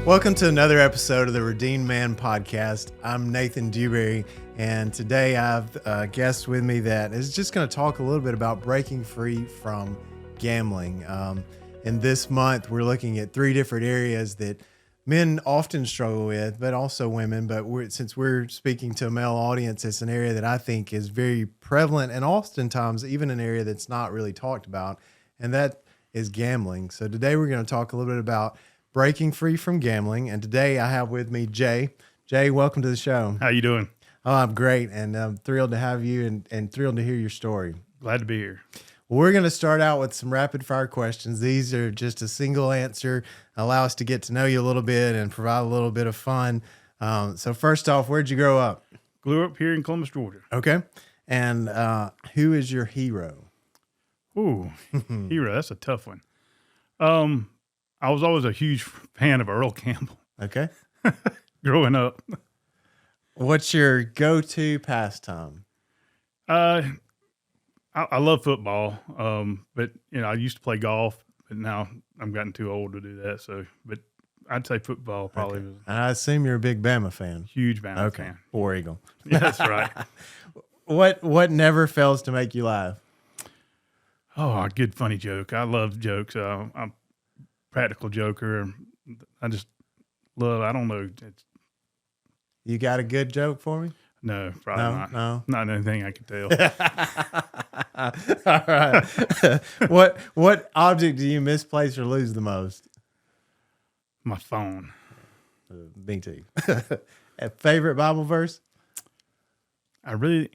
Welcome to another episode of the Redeemed Man podcast. I'm Nate Dewberry, and today I have a guest with me that is just going to talk a little bit about breaking free from gambling. In this month, we're looking at three different areas that men often struggle with, but also women. But since we're speaking to a male audience, it's an area that I think is very prevalent and oftentimes even an area that's not really talked about, and that is gambling. So today we're going to talk a little bit about breaking free from gambling. And today I have with me Jay. Jay, welcome to the show. How you doing? Oh, I'm great. And I'm thrilled to have you and thrilled to hear your story. Glad to be here. Well, we're going to start out with some rapid fire questions. These are just a single answer, allow us to get to know you a little bit and provide a little bit of fun. So first off, where'd you grow up? Grew up here in Columbus, Georgia. Okay. And who is your hero? Ooh, hero. That's a tough one. I was always a huge fan of Earl Campbell. Okay. Growing up. What's your go-to pastime? I love football, but I used to play golf, but now I'm gotten too old to do that. So, but I'd say football probably was And I assume you're a big Bama fan. huge Bama fan. War Eagle. Yeah, that's right. What never fails to make you laugh? Oh, a good funny joke. I love jokes. I'm a practical joker. I just love. I don't know. You got a good joke for me? No, probably not. No. Not anything I can tell. All right. What object do you misplace or lose the most? My phone. Me too. A favorite Bible verse? I really,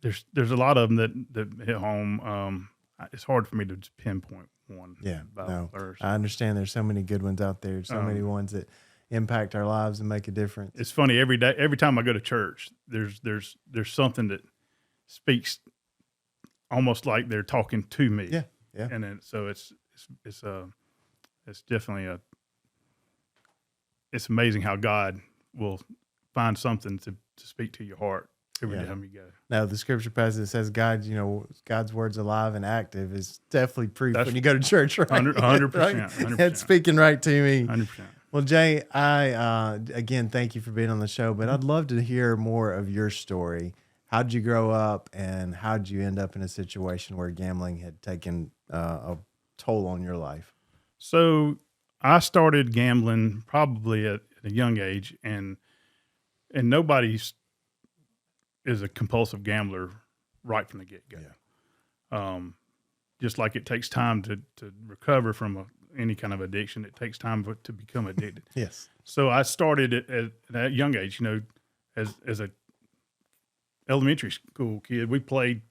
there's a lot of them that hit home. It's hard for me to just pinpoint one. Yeah, Bible verse. I understand. There's so many good ones out there. So many ones that impact our lives and make a difference. It's funny every time I go to church, there's something that speaks almost like they're talking to me. Yeah. And then so it's definitely it's amazing how God will find something to speak to your heart every time you go. Now, the scripture passage that says God's word's alive and active is definitely proof when you go to church, right? 100%. Right? 100%. It's speaking right to me. 100%. Well, Jay, I again thank you for being on the show, but I'd love to hear more of your story. How did you grow up, and how did you end up in a situation where gambling had taken a toll on your life? So I started gambling probably at a young age, and nobody is a compulsive gambler right from the get-go. Yeah. Just like it takes time to recover from any kind of addiction, it takes time to become addicted. Yes. So I started at a young age, as a elementary school kid. We played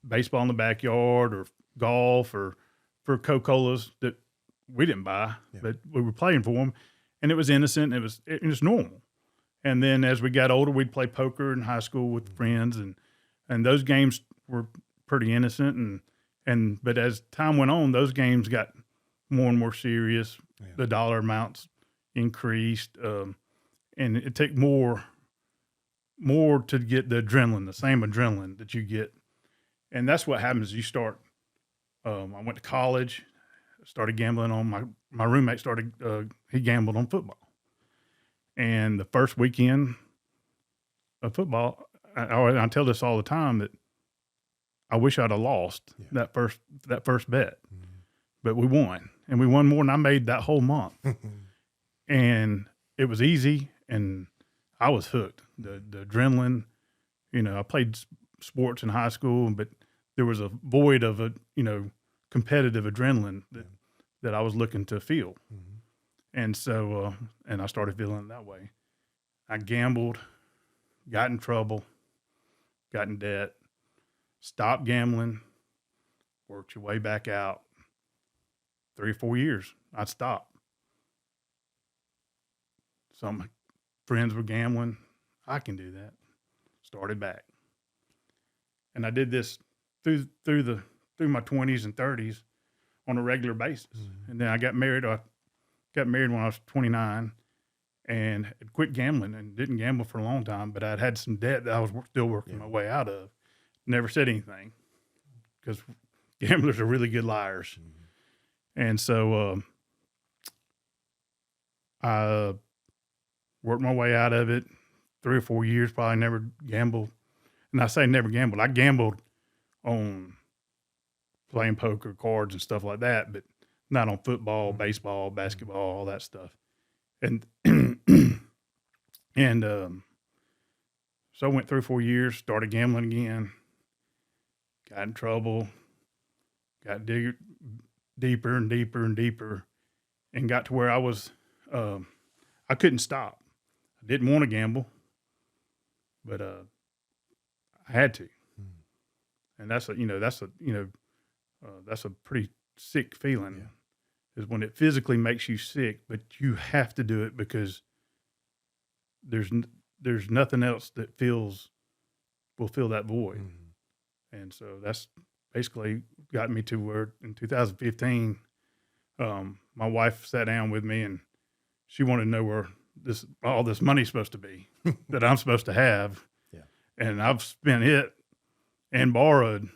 baseball in the backyard or golf or for Coca-Colas that we didn't buy, but we were playing for them, and it was innocent. It was normal. And then as we got older, we'd play poker in high school with friends, and those games were pretty innocent. But as time went on, those games got more and more serious. Yeah. The dollar amounts increased, and it took more to get the adrenaline, the same adrenaline that you get. And that's what happens. You start. I went to college, started gambling on my roommate started. He gambled on football. And the first weekend of football, I tell this all the time that I wish I'd have lost that first bet, but we won, and we won more than I made that whole month. And it was easy, and I was hooked. The adrenaline, I played sports in high school, but there was a void of competitive adrenaline that I was looking to feel. Mm-hmm. And so, and I started feeling it that way. I gambled, got in trouble, got in debt, stopped gambling, worked your way back out. 3 or 4 years, I'd stop. Some friends were gambling. I can do that. Started back. And I did this through my 20s and 30s on a regular basis. Mm-hmm. And then I got married. Got married when I was 29 and had quit gambling and didn't gamble for a long time, but I'd had some debt that I was still working my way out of. Never said anything because gamblers are really good liars. Mm-hmm. And so I worked my way out of it. 3 or 4 years, probably never gambled. And I say never gambled. I gambled on playing poker, cards, and stuff like that, but not on football, baseball, basketball, all that stuff. And and so I went 3 or 4 years, started gambling again, got in trouble, got deeper and deeper and deeper, and got to where I was, I couldn't stop. I didn't want to gamble, but I had to. And that's a pretty sick feeling, is when it physically makes you sick, but you have to do it because there's nothing else that will fill that void. And so that's basically got me to where in 2015, my wife sat down with me and she wanted to know where all this money's supposed to be that I'm supposed to have. Yeah. And I've spent it and borrowed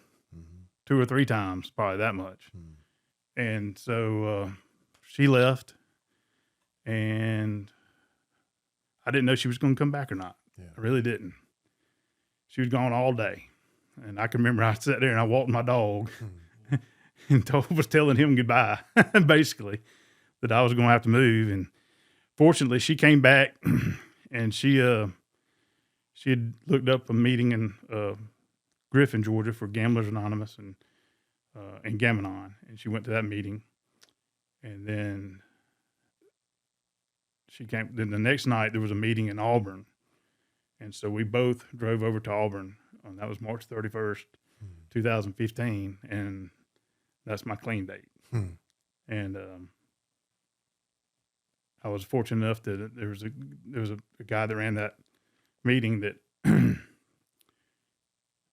2 or 3 times, probably that much. And so she left, and I didn't know she was going to come back or not. Yeah. I really didn't. She was gone all day. And I can remember I sat there and I walked my dog and was telling him goodbye, basically, that I was going to have to move. And fortunately, she came back and she had looked up a meeting in Griffin, Georgia, for Gamblers Anonymous and Gamanon, and she went to that meeting. And then she came. Then the next night there was a meeting in Auburn, and so we both drove over to Auburn. That was March 31st, 2015, and that's my clean date. And I was fortunate enough that there was a guy that ran that meeting that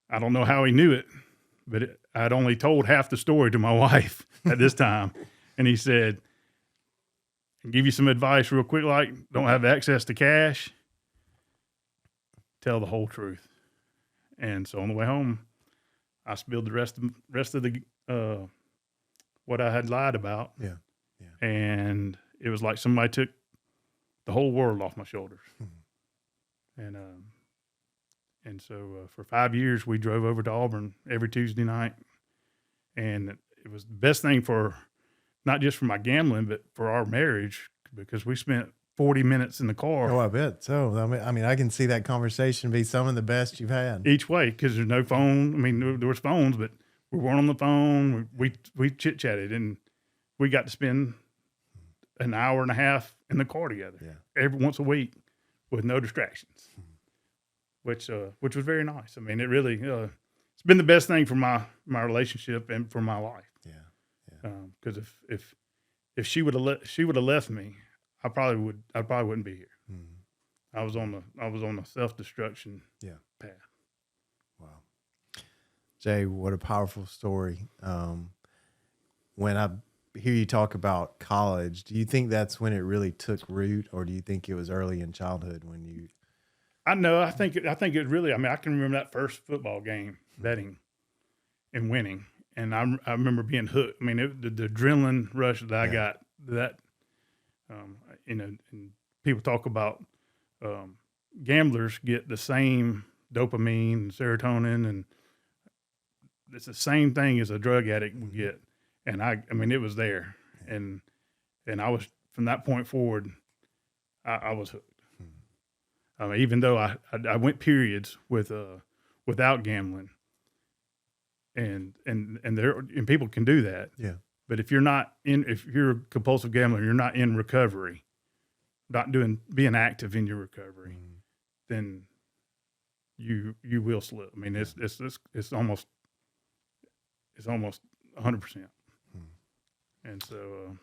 I don't know how he knew it, but I'd only told half the story to my wife at this time. And he said, "I'll give you some advice real quick, like don't have access to cash. Tell the whole truth." And so on the way home, I spilled the rest of the what I had lied about. Yeah. And it was like somebody took the whole world off my shoulders. And so for 5 years, we drove over to Auburn every Tuesday night. And it was the best thing for, not just for my gambling, but for our marriage, because we spent 40 minutes in the car. Oh, I bet. So, I mean, I can see that conversation be some of the best you've had. Each way, because there's no phone. I mean, there was phones, but we weren't on the phone. We chit-chatted, and we got to spend an hour and a half in the car together every once a week with no distractions, which was very nice. I mean, it really it's been the best thing for my relationship and for my life. Because if she would have left me, I probably wouldn't be here. I was on the self-destruction path. Wow. Jay, what a powerful story. When I hear you talk about college, do you think that's when it really took root, or do you think it was early in childhood when you? I think it really. I mean, I can remember that first football game, betting and winning, and I remember being hooked. I mean, the adrenaline rush that I got, that and people talk about gamblers get the same dopamine and serotonin, and it's the same thing as a drug addict would get. And I mean, it was there, and I was, from that point forward, I was hooked. Even though I went periods without gambling, and people can do that. Yeah. But if you're a compulsive gambler, you're not in recovery, being active in your recovery, then you will slip. I mean, it's almost 100%. And so,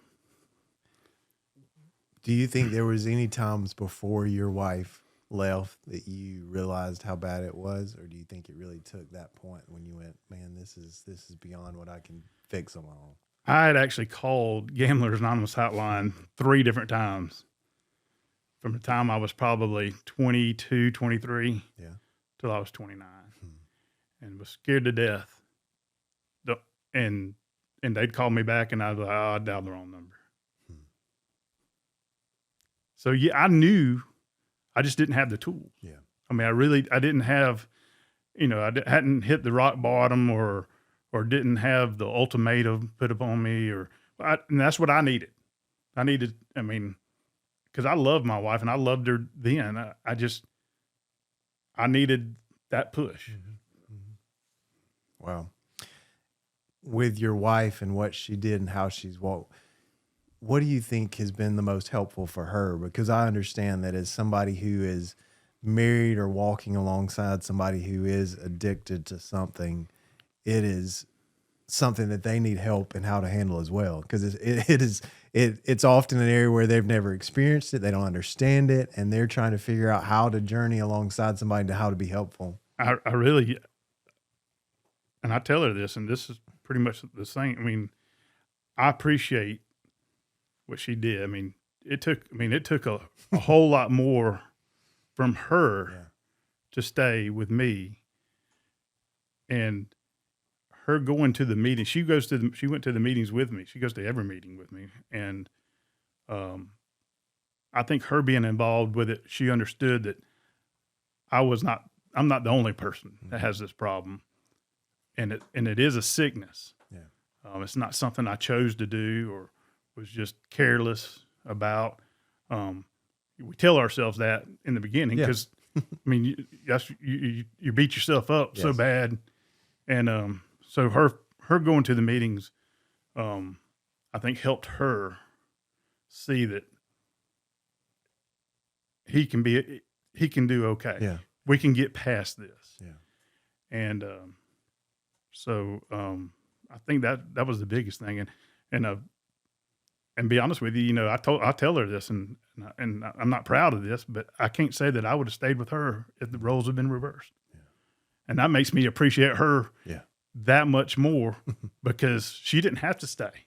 do you think there was any times before your wife left that you realized how bad it was, or do you think it really took that point when you went, man, this is beyond what I can fix on my own? I had actually called Gamblers Anonymous hotline 3 different times from the time I was probably 22, 23 till I was 29, and was scared to death. And they'd call me back, and I was like, I dialed the wrong number. So yeah, I knew, I just didn't have the tools. Yeah. I mean, I didn't have, hadn't hit the rock bottom or didn't have the ultimatum put upon me and that's what I needed. Because I loved my wife and I loved her then. I needed that push. Mm-hmm. Mm-hmm. Wow. With your wife and what she did and how she's walked, what do you think has been the most helpful for her? Because I understand that as somebody who is married or walking alongside somebody who is addicted to something, it is something that they need help in how to handle as well. Because it's often an area where they've never experienced it, they don't understand it, and they're trying to figure out how to journey alongside somebody to how to be helpful. I really, and I tell her this, and this is pretty much the same. I mean, I appreciate what she did. I mean, it took a whole lot more from her to stay with me, and her going to the meeting. She went to the meetings with me. She goes to every meeting with me. And, I think her being involved with it, she understood that I'm not the only person that has this problem. And it is a sickness. Yeah. It's not something I chose to do or was just careless about. We tell ourselves that in the beginning because, I mean, you beat yourself up so bad. And so her going to the meetings, I think helped her see that he can do okay. Yeah. We can get past this. Yeah. And so I think that was the biggest thing. And be honest with you, I tell her this, and I'm not proud of this, but I can't say that I would have stayed with her if the roles had been reversed. Yeah. And that makes me appreciate her that much more because she didn't have to stay.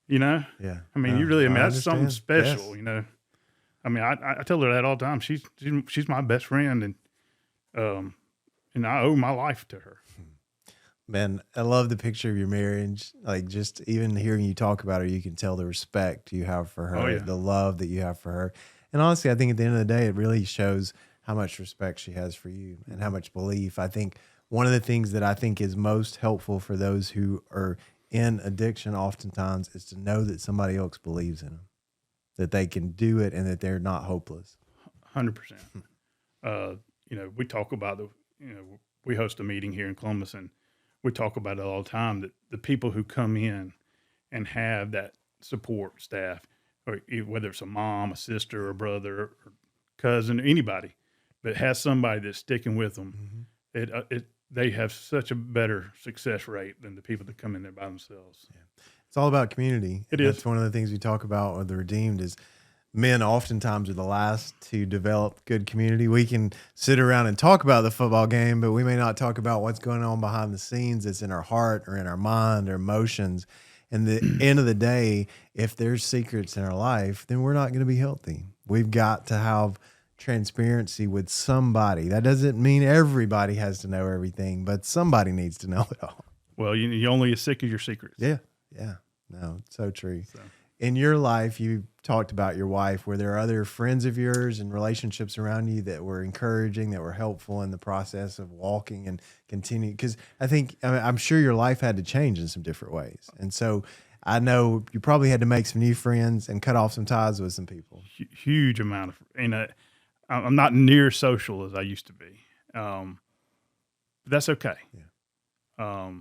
Yeah. Yeah. I mean, that's something special, I mean, I tell her that all the time. She's my best friend, and I owe my life to her. Man, I love the picture of your marriage. Like, just even hearing you talk about her, you can tell the respect you have for her, the love that you have for her. And honestly, I think at the end of the day, it really shows how much respect she has for you and how much belief. I think one of the things that I think is most helpful for those who are in addiction oftentimes is to know that somebody else believes in them, that they can do it and that they're not hopeless. 100%. We talk about we host a meeting here in Columbus, and we talk about it all the time, that the people who come in and have that support staff, or whether it's a mom, a sister, a brother, or cousin, anybody, but has somebody that's sticking with them, they have such a better success rate than the people that come in there by themselves. Yeah. It's all about community. That's one of the things we talk about with the Redeemed is men oftentimes are the last to develop good community. We can sit around and talk about the football game, but we may not talk about what's going on behind the scenes that's in our heart or in our mind or emotions. And the end of the day, if there's secrets in our life, then we're not going to be healthy. We've got to have transparency with somebody. That doesn't mean everybody has to know everything, but somebody needs to know it all. Well, you're only as sick as your secrets. Yeah. Yeah. No, it's so true. In your life, you talked about your wife. Were there other friends of yours and relationships around you that were encouraging, that were helpful in the process of walking and continuing? Because I'm sure your life had to change in some different ways. And so I know you probably had to make some new friends and cut off some ties with some people. Huge amount I'm not near social as I used to be. But that's okay. Yeah.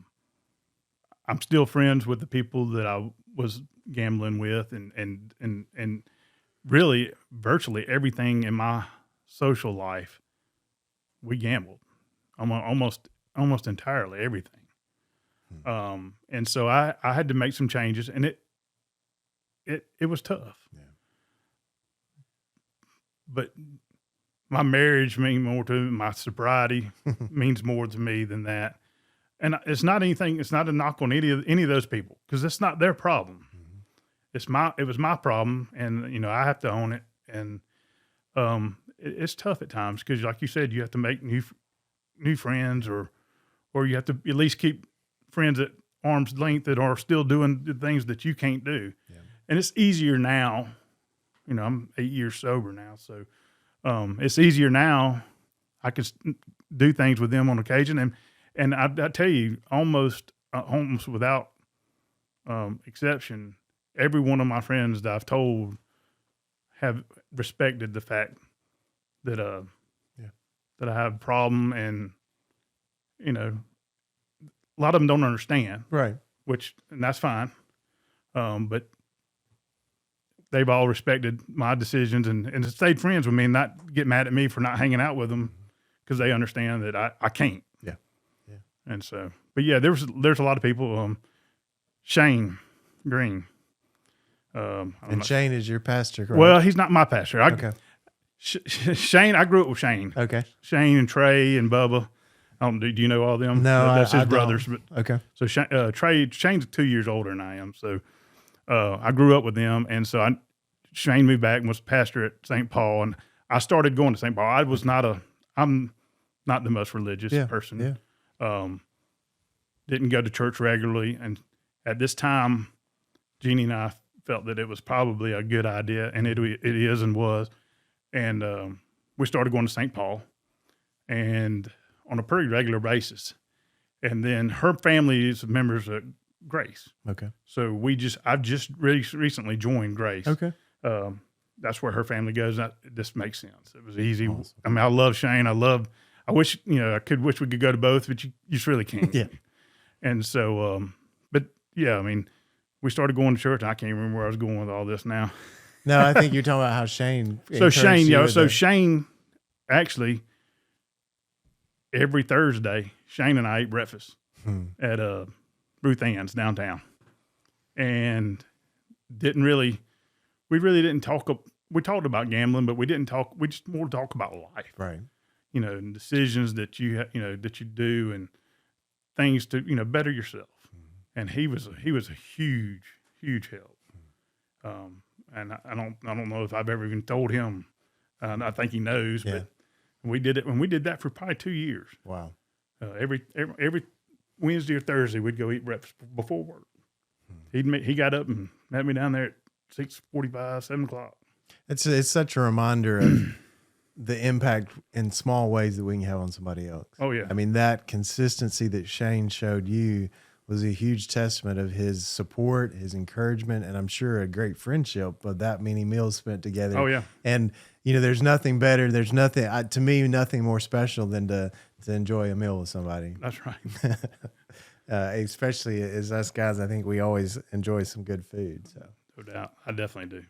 I'm still friends with the people that I was gambling with, and really virtually everything in my social life, we gambled almost entirely everything. And so I had to make some changes, and it was tough. Yeah. But my marriage means more to me. My sobriety means more to me than that. And it's not a knock on any of those people, because it's not their problem. It was my problem, and I have to own it. And it's tough at times because, like you said, you have to make new friends, or you have to at least keep friends at arm's length that are still doing the things that you can't do. Yeah. And it's easier now. I'm 8 years sober now, so it's easier now. I can do things with them on occasion, and I tell you, almost without exception, every one of my friends that I've told have respected the fact that that I have a problem, and a lot of them don't understand, Right. and that's fine. But they've all respected my decisions and stayed friends with me and not get mad at me for not hanging out with them because they understand that I can't. Yeah. Yeah. And so, but yeah, there's a lot of people. Shane Green. And Shane is your pastor, correct? Well, he's not my pastor. Okay. Shane, I grew up with Shane. Okay. Shane and Trey and Bubba. Do you know all of them? No, that's his I brothers. don't. But, Okay. so Shane's 2 years older than I am. So I grew up with them, and so Shane moved back and was pastor at St. Paul, and I started going to St. Paul. I'm not the most religious person. Yeah. Didn't go to church regularly, and at this time, Jeannie and I felt that it was probably a good idea, and it is and was, and we started going to St. Paul, and on a pretty regular basis, and then her family is members of Grace. Okay. So I've just recently joined Grace. Okay. That's where her family goes. This makes sense. It was easy. Awesome. I mean, I love Shane. I wish wish we could go to both, but you just really can't. Yeah. And so, but yeah, I mean, we started going to church. I can't remember where I was going with all this now. No, I think you're talking about how Shane. So Shane, Shane, Shane, actually, every Thursday, Shane and I ate breakfast at Ruth Ann's downtown, and we really didn't talk. We talked about gambling, but we didn't talk. We just more talk about life, right? And decisions that you that you do, and things to better yourself. And he was a huge help. And I don't know if I've ever even told him. I think he knows, but we did it when we did that for probably 2 years. Wow. Every Wednesday or Thursday we'd go eat breakfast before work. He got up and met me down there at 6:45, 7 o'clock. It's such a reminder of the impact in small ways that we can have on somebody else. Oh yeah. I mean, that consistency that Shane showed you was a huge testament of his support, his encouragement, and I'm sure a great friendship of that many meals spent together. Oh yeah. And there's nothing better. There's nothing to me, nothing more special than to enjoy a meal with somebody. That's right. Especially as us guys, I think we always enjoy some good food. So no doubt, I definitely do.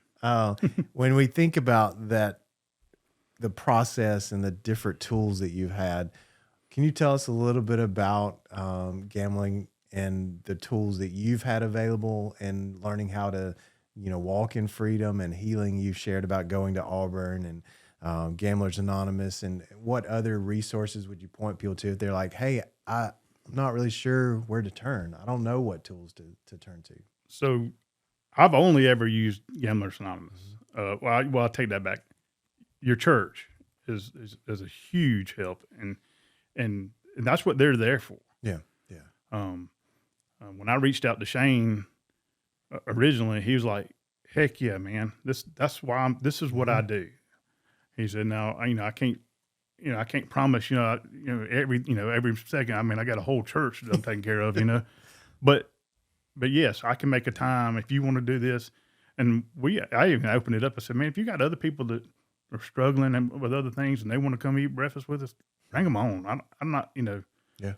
When we think about that, the process and the different tools that you've had, can you tell us a little bit about gambling and the tools that you've had available and learning how to, walk in freedom and healing? You've shared about going to Auburn and Gamblers Anonymous, and what other resources would you point people to if they're like, hey, I'm not really sure where to turn. I don't know what tools to turn to. So I've only ever used Gamblers Anonymous. Well, I take that back. Your church is a huge help, and that's what they're there for. Yeah, yeah. When I reached out to Shane originally, he was like, "Heck yeah, man! This is what I do." He said, "Now, I can't promise, every second. I mean, I got a whole church that I'm taking care of, but yes, I can make a time if you want to do this." And I even opened it up. I said, "Man, if you got other people that are struggling with other things and they want to come eat breakfast with us, bring them on." I'm not, Yeah.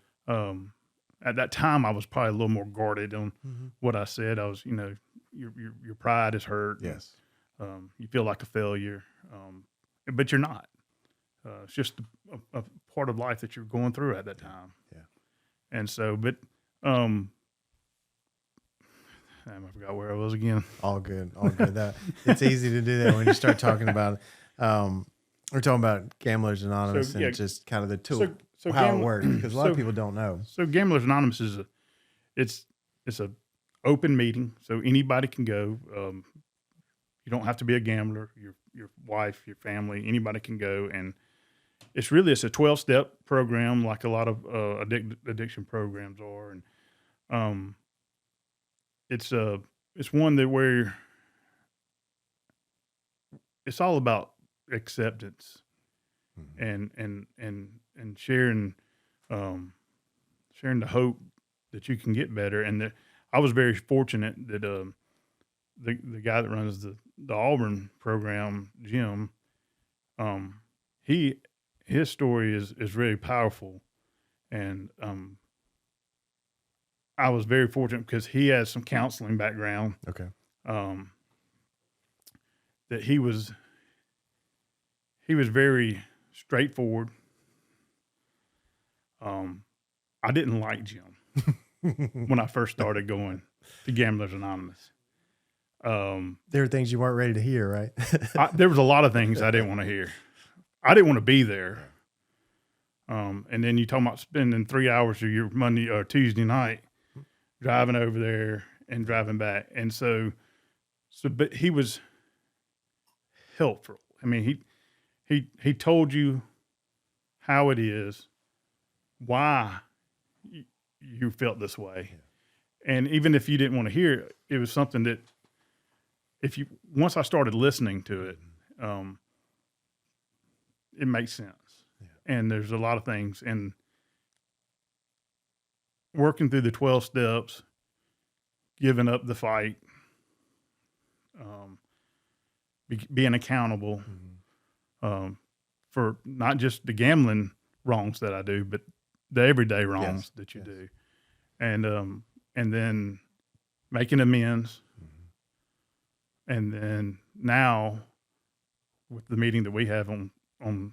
At that time I was probably a little more guarded on what I said. I was, your pride is hurt. Yes. You feel like a failure, but you're not. It's just a part of life that you're going through at that time. Yeah. And so, but, I forgot where I was again. All good. That it's easy to do that when you start talking about it. We're talking about Gamblers Anonymous and just kind of the tool, how it works, because a lot of people don't know. So Gamblers Anonymous is it's a open meeting, so anybody can go. You don't have to be a gambler. Your wife, your family, anybody can go, and it's a 12-step program, like a lot of addiction programs are, and it's one that where it's all about acceptance and sharing, sharing the hope that you can get better. And that I was very fortunate that the guy that runs the Auburn program, Jim, his story is really powerful, and I was very fortunate because he has some counseling background. Okay. That he was very straightforward. I didn't like Jim when I first started going to Gamblers Anonymous. There were things you weren't ready to hear, right? There was a lot of things I didn't want to hear. I didn't want to be there. And then you talking about spending 3 hours of your Monday or Tuesday night driving over there and driving back. And so, but he was helpful. I mean, he told you how it is, why you felt this way. Yeah. And even if you didn't want to hear it, it was something that once I started listening to it, it makes sense. Yeah. And there's a lot of things, and working through the 12 steps, giving up the fight, being accountable, for not just the gambling wrongs that I do, but the everyday wrongs that you do. And then making amends. And then now with the meeting that we have on I'm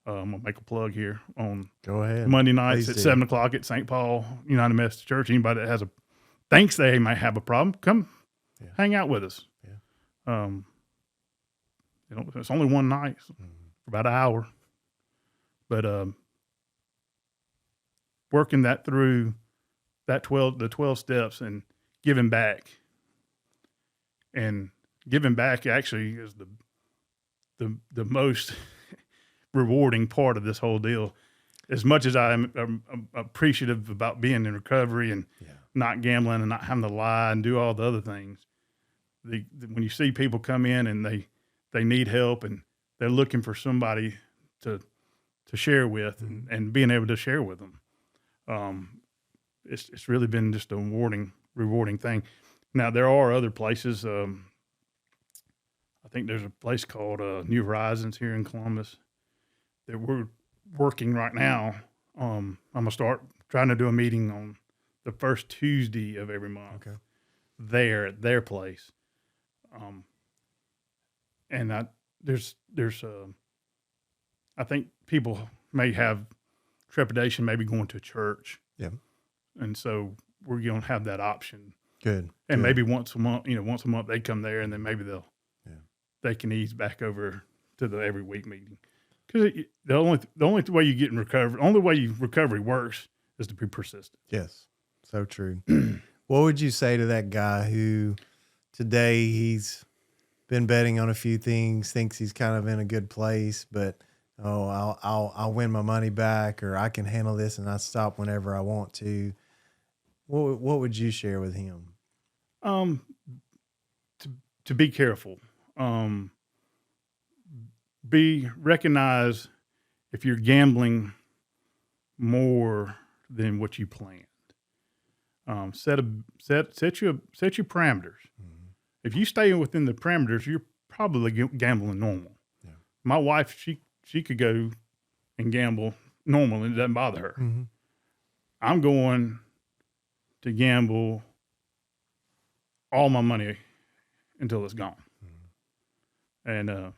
gonna make a plug here on Go ahead. Monday nights at 7:00 at St. Paul United Methodist Church. Anybody that thinks they might have a problem, come hang out with us. Yeah. It's only one night, for about an hour, but working that through the 12 steps and giving back. And giving back actually is the most rewarding part of this whole deal. As much as I'm appreciative about being in recovery and not gambling and not having to lie and do all the other things, when you see people come in and they need help and they're looking for somebody to share with and being able to share with them, it's really been just a rewarding thing. Now there are other places. I think there's a place called New Horizons here in Columbus that we're working right now. I'm gonna start trying to do a meeting on the first Tuesday of every month. Okay. There at their place. And there's I think people may have trepidation maybe going to church. Yeah. And so we're going to have that option. Good. And maybe once a month they come there, and then maybe they can ease back over to the every week meeting. Because the only way you get in recovery, only way recovery works is to be persistent. Yes. So true. What would you say to that guy who today he's been betting on a few things, thinks he's kind of in a good place, but I'll win my money back, or I can handle this and I stop whenever I want to. What would you share with him? To be careful. Recognize if you're gambling more than what you planned. Set your parameters. Mm-hmm. If you stay within the parameters, you're probably gambling normal. Yeah. My wife, she could go and gamble normal and it doesn't bother her. Mm-hmm. I'm going to gamble all my money until it's gone. Mm-hmm. And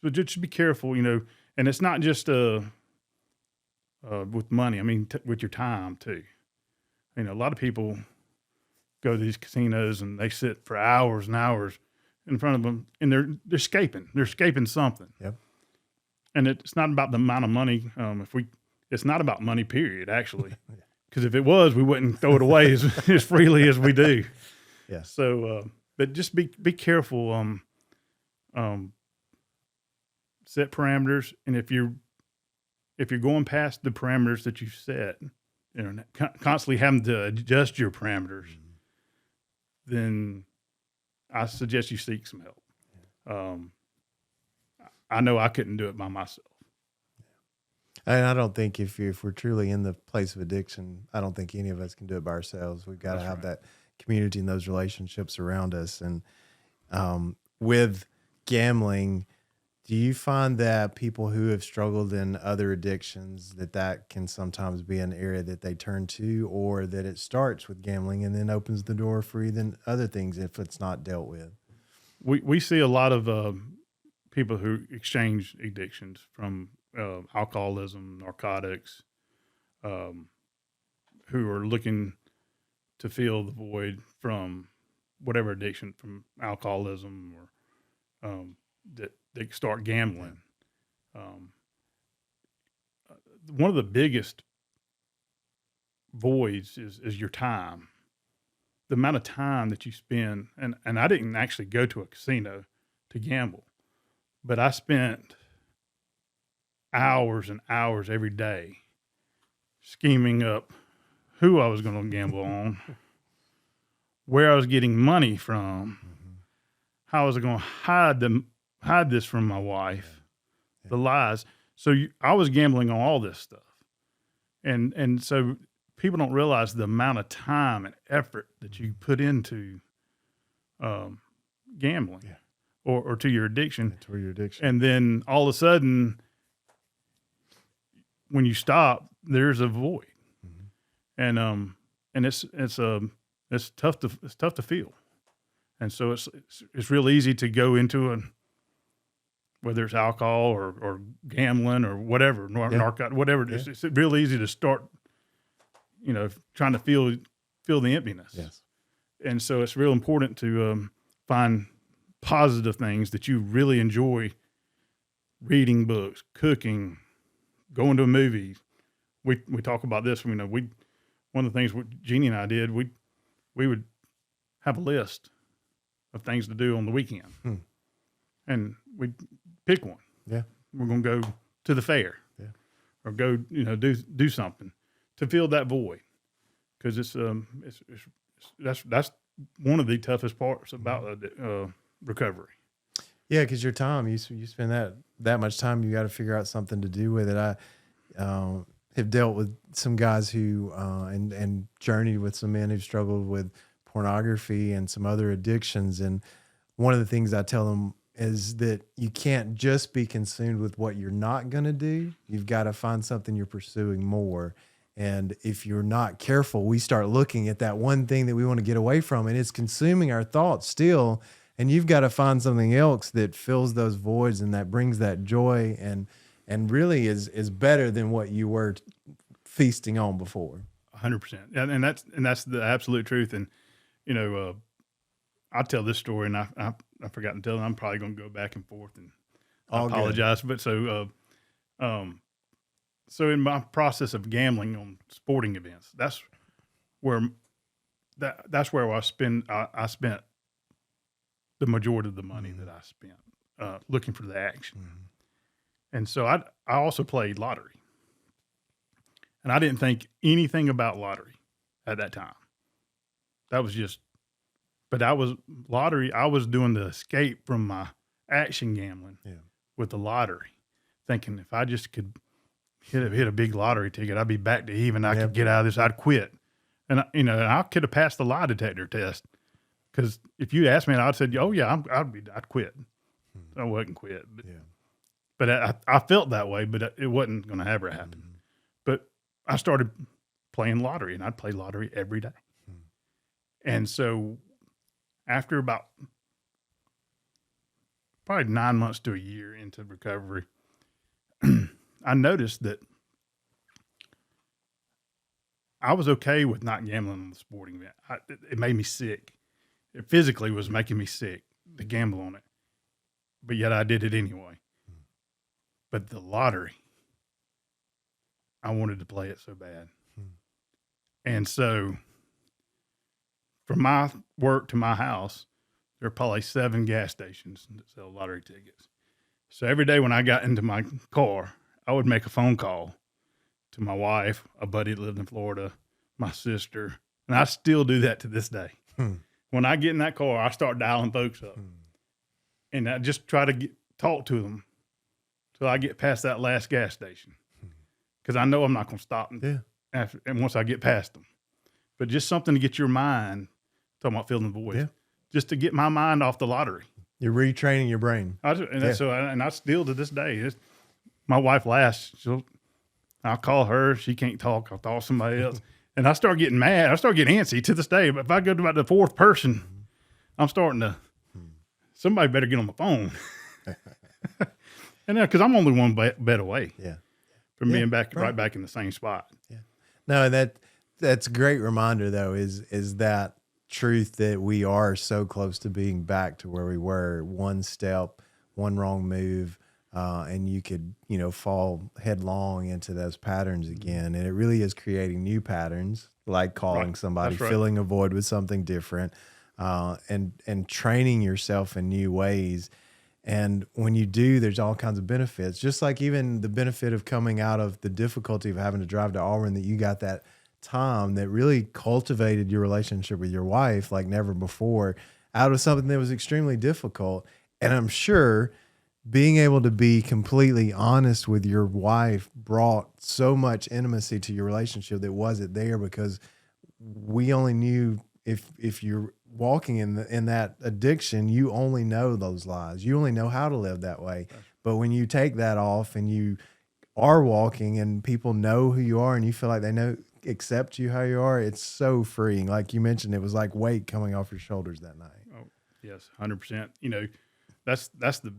so just be careful, and it's not just with money. I mean, with your time too. A lot of people go to these casinos and they sit for hours and hours in front of them, and they're escaping. They're escaping something. Yep. And it's not about the amount of money. It's not about money, period, actually. Because if it was, we wouldn't throw it away as freely as we do. Yeah. So, but just be careful. Set parameters, and if you're going past the parameters that you set, constantly having to adjust your parameters, then I suggest you seek some help. I know I couldn't do it by myself. And I don't think if we're truly in the place of addiction, I don't think any of us can do it by ourselves. We've got to have that community and those relationships around us. And with gambling, do you find that people who have struggled in other addictions, that can sometimes be an area that they turn to, or that it starts with gambling and then opens the door for even other things if it's not dealt with? We see a lot of people who exchange addictions from alcoholism, narcotics, who are looking to fill the void from whatever addiction, from alcoholism, or that they start gambling. One of the biggest voids is your time, the amount of time that you spend. And I didn't actually go to a casino to gamble, but I spent hours and hours every day scheming up who I was going to gamble on, where I was getting money from, how I was going to hide this from my wife, the lies. So I was gambling on all this stuff. And so people don't realize the amount of time and effort that you put into gambling or to your addiction. To your addiction. And then all of a sudden, when you stop, there's a void. And it's tough to feel. And so it's real easy to go into whether it's alcohol or gambling or whatever, narcotic, whatever. It's real easy to start, trying to feel the emptiness. Yes. And so it's real important to find positive things that you really enjoy: reading books, cooking, going to a movie. We talk about this. One of the things Jeannie and I did, we would have a list of things to do on the weekend, and we'd pick one. Yeah, we're going to go to the fair, or go do something to fill that void, because that's one of the toughest parts about recovery. Yeah, because your time, you spend that much time, you got to figure out something to do with it. I have dealt with some guys who and journeyed with some men who've struggled with pornography and some other addictions. And one of the things I tell them is that you can't just be consumed with what you're not going to do. You've got to find something you're pursuing more. And if you're not careful, we start looking at that one thing that we want to get away from, and it's consuming our thoughts still. And you've got to find something else that fills those voids and that brings that joy and really is better than what you were feasting on before. 100%. And that's the absolute truth. And, I tell this story, and I forgot to tell it. I'm probably going to go back and forth, and I apologize. But so in my process of gambling on sporting events, that's where I spent the majority of the money that I spent looking for the action. And so I also played lottery, and I didn't think anything about lottery at that time. That was just, but I was doing the escape from my action gambling with the lottery, thinking if I just could hit a big lottery ticket, I'd be back to even. I could get out of this. I'd quit. And I could have passed the lie detector test, because if you asked me, I'd said, "Oh yeah, I'd quit." I wouldn't quit, but I felt that way, but it wasn't going to ever happen. But I started playing lottery, and I'd play lottery every day. And so after about probably 9 months to a year into recovery, I noticed that I was okay with not gambling on the sporting event. It made me sick. It physically was making me sick to gamble on it, but yet I did it anyway. But the lottery, I wanted to play it so bad. And so from my work to my house, there are probably 7 gas stations that sell lottery tickets. So every day when I got into my car, I would make a phone call to my wife, a buddy that lived in Florida, my sister, and I still do that to this day. When I get in that car, I start dialing folks up, and I just try to talk to them till I get past that last gas station, because I know I'm not going to stop and once I get past them. But just something to get your mind, talking about filling the void, just to get my mind off the lottery. You're retraining your brain. And I still to this day, my wife laughs. I'll call her. She can't talk. I'll call somebody else. And I start getting mad. I start getting antsy to this day. But if I go to about the fourth person, I'm starting to, somebody better get on the phone. And because I'm only one bet away from being right back in the same spot. Yeah. No, that's a great reminder, though, is that truth that we are so close to being back to where we were. One step, one wrong move, and you could, fall headlong into those patterns again. And it really is creating new patterns, like calling somebody, filling a void with something different, and training yourself in new ways. And when you do, there's all kinds of benefits, just like even the benefit of coming out of the difficulty of having to drive to Auburn, that you got that time that really cultivated your relationship with your wife like never before, out of something that was extremely difficult. And I'm sure being able to be completely honest with your wife brought so much intimacy to your relationship that wasn't there, because we only knew if you're walking in that addiction, you only know those lies. You only know how to live that way. But when you take that off and you are walking and people know who you are and you feel like they accept you how you are, it's so freeing. Like you mentioned, it was like weight coming off your shoulders that night. Oh, yes, 100%. That's the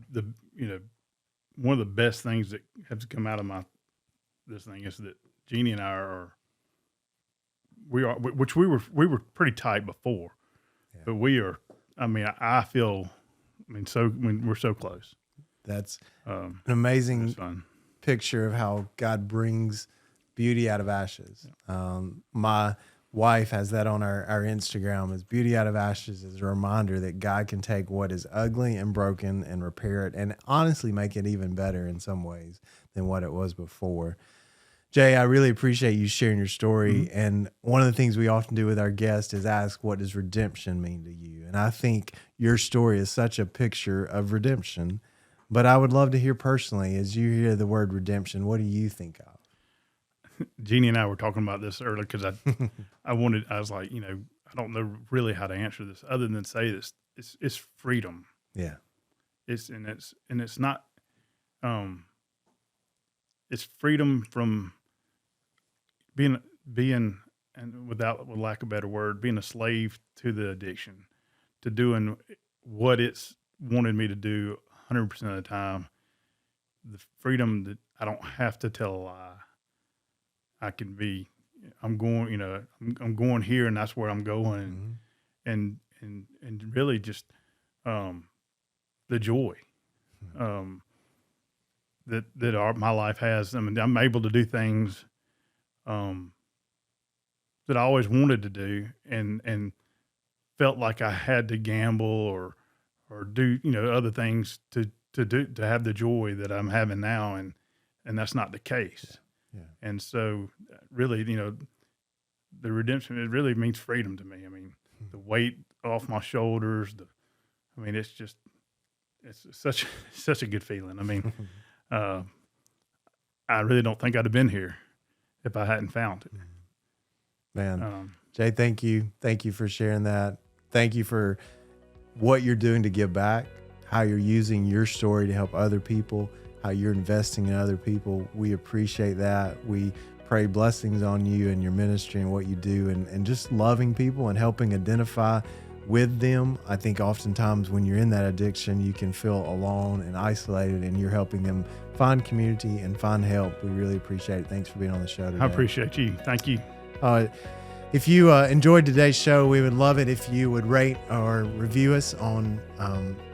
one of the best things that has come out of this thing is that Jeannie and I we were pretty tight before, but we are. I feel. We're so close. That's an amazing picture of how God brings beauty out of ashes. My wife has that on our Instagram, as beauty out of ashes, as a reminder that God can take what is ugly and broken and repair it, and honestly make it even better in some ways than what it was before. Jay, I really appreciate you sharing your story. Mm-hmm. And one of the things we often do with our guests is ask, what does redemption mean to you? And I think your story is such a picture of redemption. But I would love to hear personally, as you hear the word redemption, what do you think of? Jeannie and I were talking about this earlier because I was like, I don't know really how to answer this other than say this. It's freedom. Yeah. It's not, it's freedom from being, and with lack of a better word, being a slave to the addiction, to doing what it's wanted me to do 100% of the time. The freedom that I don't have to tell a lie. I'm going here, and that's where I'm going, mm-hmm. and really just the joy that my life has. I'm able to do things that I always wanted to do, and felt like I had to gamble or do other things to have the joy that I'm having now, and that's not the case. Yeah. And so really, the redemption, it really means freedom to me. The weight off my shoulders, it's such a good feeling. I really don't think I'd have been here if I hadn't found it. Man, Jay, thank you. Thank you for sharing that. Thank you for what you're doing to give back, how you're using your story to help other people, how you're investing in other people. We appreciate that. We pray blessings on you and your ministry and what you do, and just loving people and helping identify with them. I think oftentimes when you're in that addiction, you can feel alone and isolated, and you're helping them find community and find help. We really appreciate it. Thanks for being on the show today. I appreciate you. Thank you. If you enjoyed today's show, we would love it if you would rate or review us on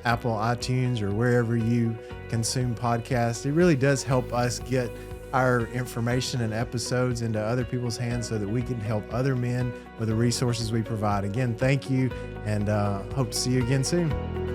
Apple, iTunes, or wherever you consume podcasts. It really does help us get our information and episodes into other people's hands so that we can help other men with the resources we provide. Again, thank you, and hope to see you again soon.